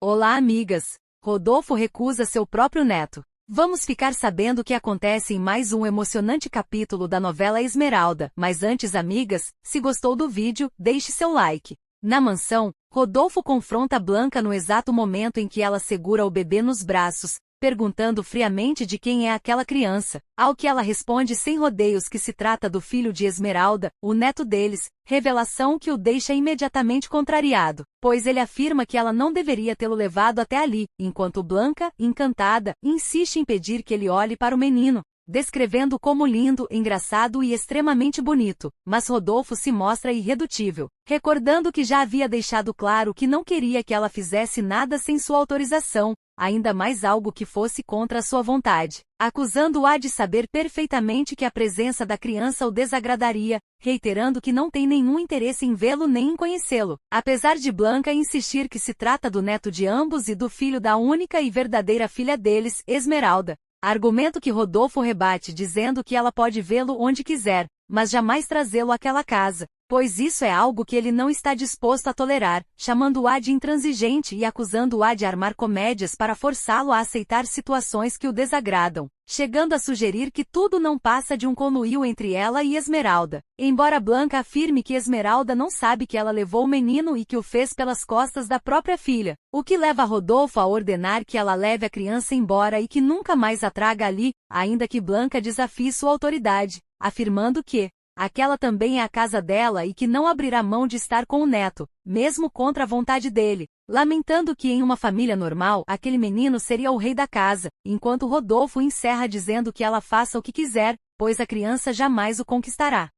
Olá, amigas! Rodolfo recusa seu próprio neto. Vamos ficar sabendo o que acontece em mais um emocionante capítulo da novela Esmeralda, mas antes, amigas, se gostou do vídeo, deixe seu like. Na mansão, Rodolfo confronta Blanca no exato momento em que ela segura o bebê nos braços, perguntando friamente de quem é aquela criança, ao que ela responde sem rodeios que se trata do filho de Esmeralda, o neto deles, revelação que o deixa imediatamente contrariado, pois ele afirma que ela não deveria tê-lo levado até ali, enquanto Blanca, encantada, insiste em pedir que ele olhe para o menino, descrevendo como lindo, engraçado e extremamente bonito, mas Rodolfo se mostra irredutível, recordando que já havia deixado claro que não queria que ela fizesse nada sem sua autorização, ainda mais algo que fosse contra a sua vontade, acusando-a de saber perfeitamente que a presença da criança o desagradaria, reiterando que não tem nenhum interesse em vê-lo nem em conhecê-lo, apesar de Blanca insistir que se trata do neto de ambos e do filho da única e verdadeira filha deles, Esmeralda. Argumento que Rodolfo rebate dizendo que ela pode vê-lo onde quiser, mas jamais trazê-lo àquela casa, pois isso é algo que ele não está disposto a tolerar, chamando-a de intransigente e acusando-a de armar comédias para forçá-lo a aceitar situações que o desagradam, chegando a sugerir que tudo não passa de um conluio entre ela e Esmeralda, embora Blanca afirme que Esmeralda não sabe que ela levou o menino e que o fez pelas costas da própria filha, o que leva Rodolfo a ordenar que ela leve a criança embora e que nunca mais a traga ali, ainda que Blanca desafie sua autoridade, afirmando que aquela também é a casa dela e que não abrirá mão de estar com o neto, mesmo contra a vontade dele, lamentando que em uma família normal, aquele menino seria o rei da casa, enquanto Rodolfo encerra dizendo que ela faça o que quiser, pois a criança jamais o conquistará.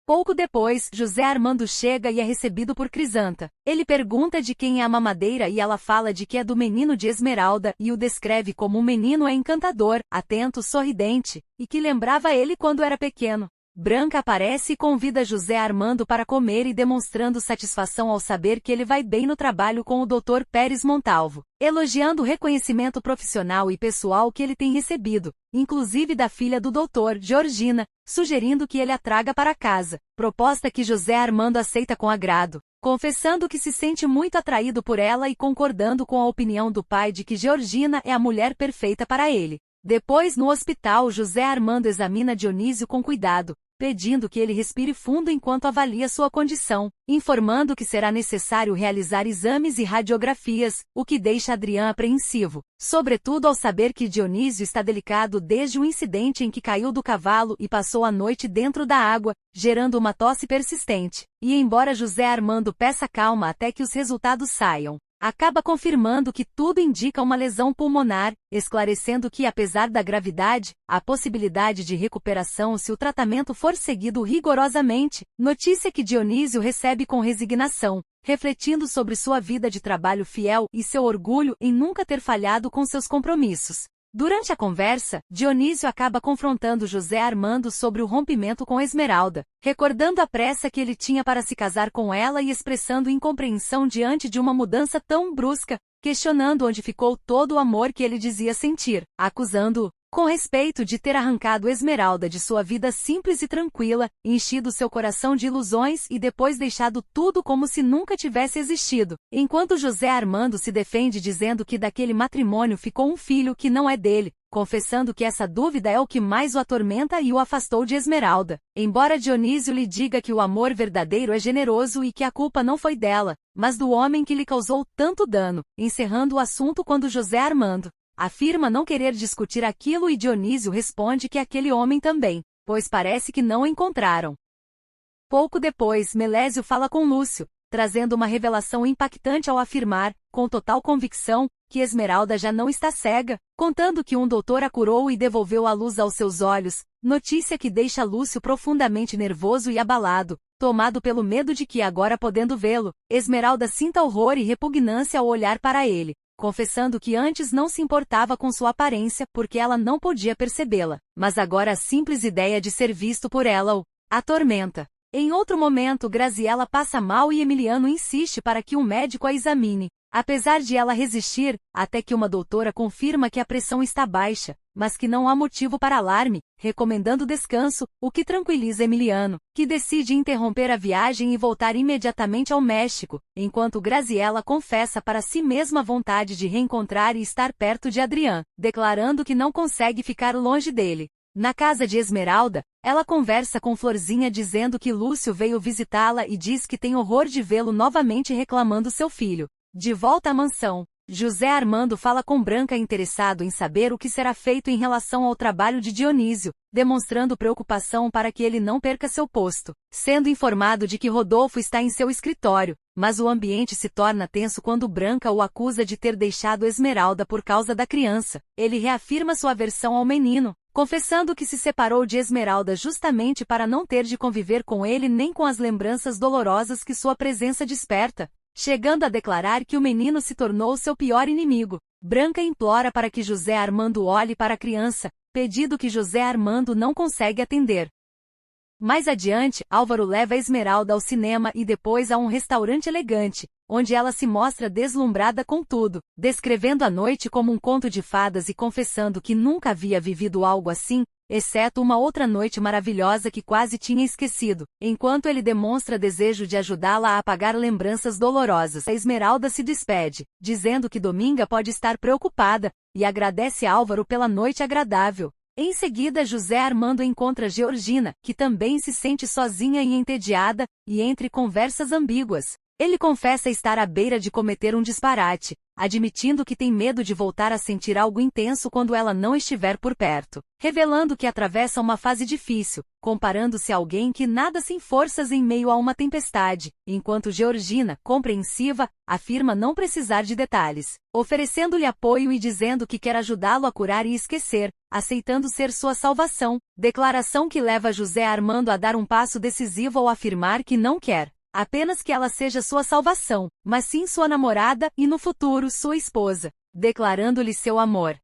Pouco depois, José Armando chega e é recebido por Crisanta. Ele pergunta de quem é a mamadeira e ela fala de que é do menino de Esmeralda e o descreve como um menino encantador, atento, sorridente, e que lembrava ele quando era pequeno. Branca aparece e convida José Armando para comer e demonstrando satisfação ao saber que ele vai bem no trabalho com o Dr. Pérez Montalvo, elogiando o reconhecimento profissional e pessoal que ele tem recebido, inclusive da filha do doutor, Georgina, sugerindo que ele a traga para casa, proposta que José Armando aceita com agrado, confessando que se sente muito atraído por ela e concordando com a opinião do pai de que Georgina é a mulher perfeita para ele. Depois, no hospital, José Armando examina Dionísio com cuidado, pedindo que ele respire fundo enquanto avalia sua condição, informando que será necessário realizar exames e radiografias, o que deixa Adrián apreensivo, sobretudo ao saber que Dionísio está delicado desde o incidente em que caiu do cavalo e passou a noite dentro da água, gerando uma tosse persistente, e embora José Armando peça calma até que os resultados saiam, acaba confirmando que tudo indica uma lesão pulmonar, esclarecendo que, apesar da gravidade, há possibilidade de recuperação se o tratamento for seguido rigorosamente, notícia que Dionísio recebe com resignação, refletindo sobre sua vida de trabalho fiel e seu orgulho em nunca ter falhado com seus compromissos. Durante a conversa, Dionísio acaba confrontando José Armando sobre o rompimento com Esmeralda, recordando a pressa que ele tinha para se casar com ela e expressando incompreensão diante de uma mudança tão brusca, questionando onde ficou todo o amor que ele dizia sentir, acusando-o, com respeito, de ter arrancado Esmeralda de sua vida simples e tranquila, enchido seu coração de ilusões e depois deixado tudo como se nunca tivesse existido, enquanto José Armando se defende dizendo que daquele matrimônio ficou um filho que não é dele, confessando que essa dúvida é o que mais o atormenta e o afastou de Esmeralda, embora Dionísio lhe diga que o amor verdadeiro é generoso e que a culpa não foi dela, mas do homem que lhe causou tanto dano, encerrando o assunto quando José Armando afirma não querer discutir aquilo e Dionísio responde que aquele homem também, pois parece que não o encontraram. Pouco depois, Melésio fala com Lúcio, trazendo uma revelação impactante ao afirmar, com total convicção, que Esmeralda já não está cega, contando que um doutor a curou e devolveu a luz aos seus olhos, notícia que deixa Lúcio profundamente nervoso e abalado, tomado pelo medo de que, agora podendo vê-lo, Esmeralda sinta horror e repugnância ao olhar para ele, confessando que antes não se importava com sua aparência porque ela não podia percebê-la, mas agora a simples ideia de ser visto por ela o atormenta. Em outro momento, Graziella passa mal e Emiliano insiste para que um médico a examine, Apesar de ela resistir, até que uma doutora confirma que a pressão está baixa, mas que não há motivo para alarme, recomendando descanso, o que tranquiliza Emiliano, que decide interromper a viagem e voltar imediatamente ao México, enquanto Graziella confessa para si mesma a vontade de reencontrar e estar perto de Adrián, declarando que não consegue ficar longe dele. Na casa de Esmeralda, ela conversa com Florzinha dizendo que Lúcio veio visitá-la e diz que tem horror de vê-lo novamente reclamando seu filho. De volta à mansão, José Armando fala com Branca interessado em saber o que será feito em relação ao trabalho de Dionísio, demonstrando preocupação para que ele não perca seu posto, sendo informado de que Rodolfo está em seu escritório, mas o ambiente se torna tenso quando Branca o acusa de ter deixado Esmeralda por causa da criança. Ele reafirma sua aversão ao menino, confessando que se separou de Esmeralda justamente para não ter de conviver com ele nem com as lembranças dolorosas que sua presença desperta, chegando a declarar que o menino se tornou seu pior inimigo. Branca implora para que José Armando olhe para a criança, pedido que José Armando não consegue atender. Mais adiante, Álvaro leva Esmeralda ao cinema e depois a um restaurante elegante, onde ela se mostra deslumbrada com tudo, descrevendo a noite como um conto de fadas e confessando que nunca havia vivido algo assim, exceto uma outra noite maravilhosa que quase tinha esquecido, enquanto ele demonstra desejo de ajudá-la a apagar lembranças dolorosas. A Esmeralda se despede, dizendo que Dominga pode estar preocupada, e agradece a Álvaro pela noite agradável. Em seguida, José Armando encontra Georgina, que também se sente sozinha e entediada, e entre conversas ambíguas, ele confessa estar à beira de cometer um disparate, admitindo que tem medo de voltar a sentir algo intenso quando ela não estiver por perto, revelando que atravessa uma fase difícil, comparando-se a alguém que nada sem forças em meio a uma tempestade, enquanto Georgina, compreensiva, afirma não precisar de detalhes, oferecendo-lhe apoio e dizendo que quer ajudá-lo a curar e esquecer, aceitando ser sua salvação, declaração que leva José Armando a dar um passo decisivo ao afirmar que não quer apenas que ela seja sua salvação, mas sim sua namorada e no futuro sua esposa, declarando-lhe seu amor.